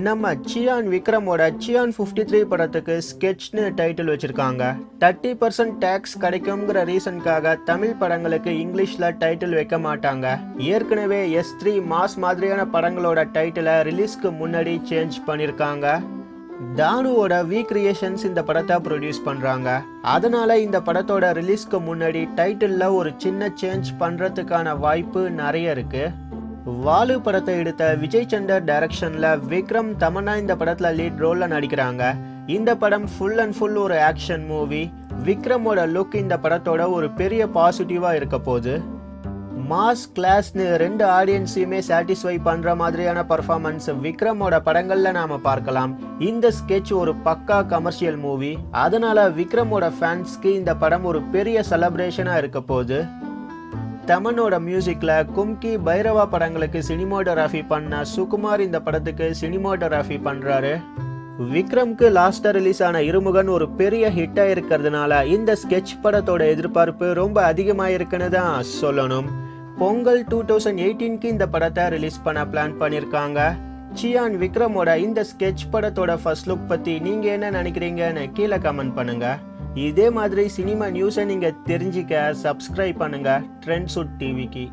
நம்ம cyan விக்ரமோட cyan 53 படத்துக்கு ஸ்கெட்ச்னு title வச்சிருக்காங்க. 30% டேக்ஸ் கிடைக்கும்ங்கிற ரீசனுக்காக தமிழ் படங்களுக்கு இங்கிலீஷ்ல டைட்டில் வைக்க மாட்டாங்க. ஏற்கனவே S3 மாஸ் மாதிரியான படங்களோட டைட்டிலை ரிலீஸ்க்கு முன்னாடி சேஞ்ச் பண்ணிருக்காங்க. தானுவோட வி கிரியேஷன்ஸ் இந்த படத்தை ப்ரொடியூஸ் பண்றாங்க. அதனால இந்த படத்தோட ரிலீஸ்க்கு முன்னாடி டைட்டில்ல ஒரு சின்ன சேஞ்ச் பண்றதுக்கான வாய்ப்பு நிறைய இருக்கு. வாலு படத்தை எடுத்த விஜய் சந்தர் டைரக்ஷன்ல விக்ரம் தமன்னா இந்த படத்துல லீட் ரோல்ல நடிக்கிறாங்க. இந்த படம் ஃபுல் அண்ட் ஃபுல் ஒரு ஆக்ஷன் மூவி. விக்ரமோட லுக் இந்த படத்தோட ஒரு பெரிய பாசிட்டிவா இருக்க போகுது. மாஸ் கிளாஸ்னு ரெண்டு ஆடியன்ஸையுமே சாட்டிஸ்ஃபை பண்ற மாதிரியான பர்ஃபார்மன்ஸ் விக்ரமோட படங்கள்ல நாம பார்க்கலாம். இந்த ஸ்கெட்ச் ஒரு பக்கா கமர்ஷியல் மூவி. அதனால விக்ரமோட ஃபேன்ஸ்க்கு இந்த படம் ஒரு பெரிய செலிப்ரேஷனா இருக்க போகுது. தமனோட மியூசிக்ல கும்கி பைரவா படங்களுக்கு சினிமோட்டோகிராஃபி பண்ண சுகுமார் இந்த படத்துக்கு சினிமோட்டோகிராஃபி பண்றாரு. விக்ரம்க்கு லாஸ்டா ரிலீஸ் ஆன இருமுகன் ஒரு பெரிய ஹிட்டா இருக்கிறதுனால இந்த ஸ்கெட்ச் படத்தோட எதிர்பார்ப்பு ரொம்ப அதிகமா இருக்குன்னு தான் சொல்லணும். பொங்கல் 2018க்கு இந்த படத்தை ரிலீஸ் பண்ண பிளான் பண்ணிருக்காங்க. சியான் விக்ரமோட இந்த ஸ்கெட்ச் படத்தோட ஃபர்ஸ்ட் லுக் பத்தி நீங்க என்ன நினைக்கிறீங்கன்னு கீழே கமெண்ட் பண்ணுங்க. இதே மாதிரி சினிமா நியூஸை நீங்க தெரிஞ்சிக்க சப்ஸ்கிரைப் பண்ணுங்க ட்ரெண்ட்ஸுட் டிவிக்கு.